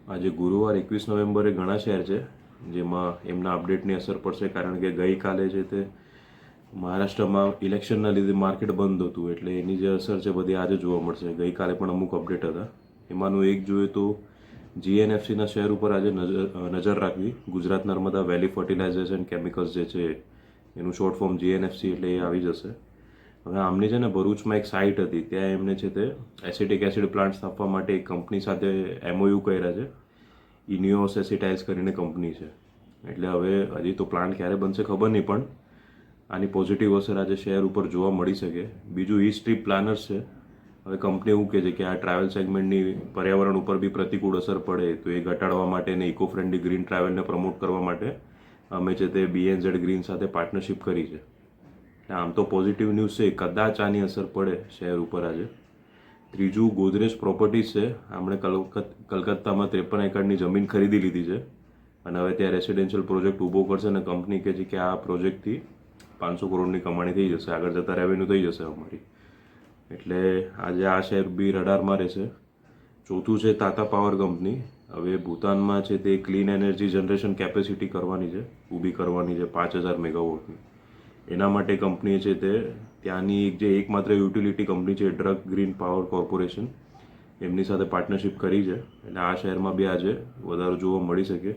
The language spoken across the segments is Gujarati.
આજે ગુરુવાર 21 નવેમ્બરે ઘણા શેર છે જેમાં એમના અપડેટની અસર પડશે, કારણ કે ગઈકાલે છે તે મહારાષ્ટ્રમાં ઇલેક્શનના લીધે માર્કેટ બંધ હતું, એટલે એની જે અસર છે બધી આજે જોવા મળશે. ગઈકાલે પણ અમુક અપડેટ હતા, એમાંનું એક જોઈએ તો જીએનએફસીના શેર ઉપર આજે નજર રાખવી. ગુજરાત નર્મદા વેલી ફર્ટિલાઇઝર્સ એન્ડ કેમિકલ્સ જે છે એનું શોર્ટ ફોર્મ જીએનએફસી, એટલે એ આવી જશે. હવે આમની છે ને ભરૂચમાં એક સાઇટ હતી, ત્યાં એમને છે તે એસિટિક એસિડ પ્લાન્ટ સ્થાપવા માટે એક કંપની સાથે એમઓયુ કર્યા છે. ઇનિયોસ એસિટાઇલ્સ કરીને કંપની છે. એટલે હવે હજી તો પ્લાન્ટ ક્યારે બનશે ખબર નહીં, પણ આની પોઝિટિવ અસર આજે શેર ઉપર જોવા મળી શકે. બીજું ઈ સ્ટ્રીપ પ્લાનર્સ છે. હવે કંપની એવું કહે છે કે આ ટ્રાવેલ સેગમેન્ટની પર્યાવરણ ઉપર બી પ્રતિકૂળ અસર પડે તો એ ઘટાડવા માટે અને ઇકો ફ્રેન્ડલી ગ્રીન ટ્રાવેલને પ્રમોટ કરવા માટે અમે છે તે BNZ ગ્રીન સાથે પાર્ટનરશિપ કરી છે. આમ તો પોઝિટિવ ન્યૂઝ છે, કદાચ આની અસર પડે શેર ઉપર આજે. ત્રીજું ગોદરેજ પ્રોપર્ટીઝ છે. આપણે કલકત્તામાં 53 એકરની જમીન ખરીદી લીધી છે અને હવે ત્યાં રેસિડેન્શિયલ પ્રોજેક્ટ ઊભો કરશે અને કંપની કહે છે કે આ પ્રોજેક્ટથી 500 કરોડની કમાણી થઈ જશે, આગળ જતાં રેવન્યુ થઈ જશે અમારી. એટલે આજે આ શેર બી રડારમાં રહેશે. ચોથું છે તાતા પાવર કંપની. હવે ભૂતાનમાં છે તે ક્લીન એનર્જી જનરેશન કેપેસિટી કરવાની છે, ઊભી કરવાની છે 5000 મેગાવોટની. એના માટે કંપનીએ છે તે ત્યાંની જે એકમાત્ર યુટિલિટી કંપની છે ડ્રગ ગ્રીન પાવર કોર્પોરેશન, એમની સાથે પાર્ટનરશિપ કરી છે. એટલે આ શહેરમાં બી આજે વધારો જોવા મળી શકે.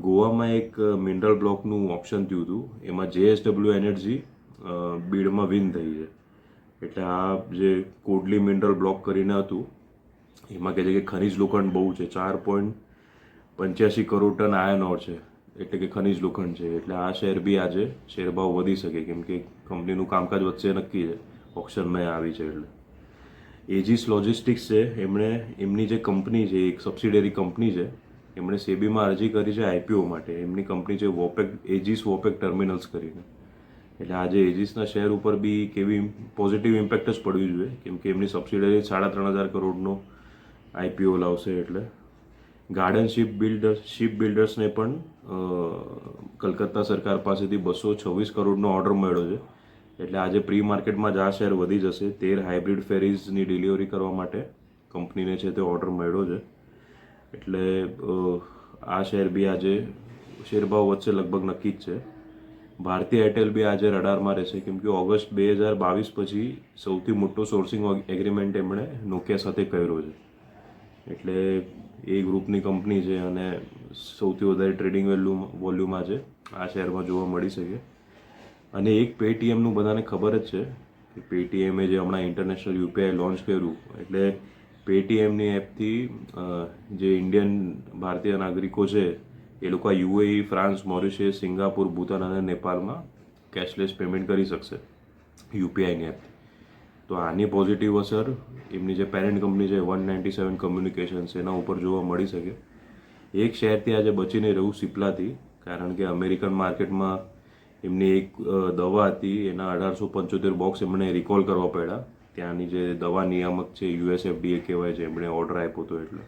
ગોવામાં એક મિનરલ બ્લોકનું ઓપ્શન થયું હતું, એમાં JSW એનર્જી બીડમાં વિન થઈ છે. એટલે આ જે કોડલી મિનરલ બ્લોક કરીને હતું એમાં કહે છે કે ખનિજ લોખંડ બહુ છે, 4.85 કરોડ ટન આયર્ન ઓર છે, એટલે કે ખનિજ લોખંડ છે. એટલે આ શેર બી આજે શેર ભાવ વધી શકે, કેમ કે કંપનીનું કામકાજ વધશે નક્કી છે, ઓપ્શનમાં આવી છે. એટલે એજીસ લોજિસ્ટિક્સ છે, એમની જે કંપની છે, એક સબસિડરી કંપની છે, એમણે સેબીમાં અરજી કરી છે IPO માટે. એમની કંપની છે એજીસ વોપેક ટર્મિનલ્સ કરીને. એટલે આજે એજીસના શેર ઉપર બી કેવી પોઝિટિવ ઇમ્પેક્ટ જ પડવી જોઈએ, કેમ કે એમની સબસિડરી 3500 કરોડનો IPO લાવશે. એટલે ગાર્ડન શિપ બિલ્ડર્સને પણ કલકત્તા સરકાર પાસેથી 226 કરોડનો ઓર્ડર મળ્યો છે. એટલે આજે પ્રી માર્કેટમાં જ આ શેર વધી જશે. 13 હાઇબ્રિડ ફેરીઝની ડિલિવરી કરવા માટે કંપનીને છે તે ઓર્ડર મળ્યો છે. એટલે આ શેર બી આજે શેર ભાવ વચ્ચે લગભગ નક્કી જ છે. ભારતીય એરટેલ બી આજે રડારમાં રહેશે, કેમ કે ઓગસ્ટ 2022 પછી સૌથી મોટો સોર્સિંગ એગ્રીમેન્ટ એમણે નોકિયા સાથે કર્યો છે. એટલે એ ગ્રુપની કંપની છે અને સૌથી વધારે ટ્રેડિંગ વોલ્યુમ આજે આ શેરમાં જોવા મળી શકે. અને એક પેટીએમનું બધાને ખબર જ છે કે પેટીએમે જે હમણાં ઇન્ટરનેશનલ UPI લોન્ચ કર્યું, એટલે પેટીએમની એપથી જે ઇન્ડિયન ભારતીય નાગરિકો છે એ લોકો UAE, France, Mauritius, Singapore, Bhutan અને નેપાળમાં કેશલેસ પેમેન્ટ કરી શકશે UPIની એપથી. તો આની પોઝિટિવ અસર એમની જે પેરેન્ટ કંપની છે 197 કમ્યુનિકેશન્સ, એના ઉપર જોવા મળી શકે. એક શેરથી આજે બચીને રહેવું સિપ્લાથી, કારણ કે અમેરિકન માર્કેટમાં એમની એક દવા હતી, એના 1875 બોક્સ એમણે રિકોલ કરવા પડ્યા. ત્યાંની જે દવા નિયામક છે US FDA કહેવાય છે, એમણે ઓર્ડર આપ્યો હતો એટલે.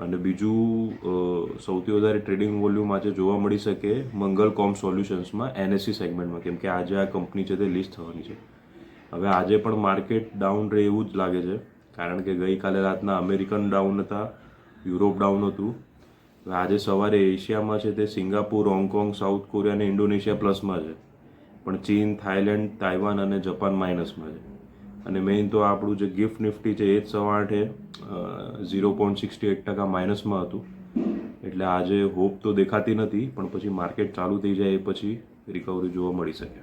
અને બીજું સૌથી વધારે ટ્રેડિંગ વોલ્યુમ આજે જોવા મળી શકે મંગલ કોમ સોલ્યુશન્સમાં, NSE સેગમેન્ટમાં, કેમ કે આજે આ કંપની છે તે લિસ્ટ થવાની છે. હવે આજે પણ માર્કેટ ડાઉન રહે એવું જ લાગે છે, કારણ કે ગઈકાલે રાતના અમેરિકન ડાઉન હતા, યુરોપ ડાઉન હતું. આજે સવારે એશિયામાં છે તે સિંગાપુર, હોંગકોંગ, સાઉથ કોરિયા અને ઇન્ડોનેશિયા પ્લસમાં છે, પણ ચીન, થાઇલેન્ડ, તાઇવાન અને જપાન માઇનસમાં છે. અને મેઇન તો આપણું જે ગિફ્ટ નિફ્ટી છે એ જ 8.5 0.68% માઇનસમાં હતું. એટલે આજે હોપ તો દેખાતી નથી, પણ પછી માર્કેટ ચાલુ થઈ જાય એ પછી રિકવરી જોવા મળી શકે.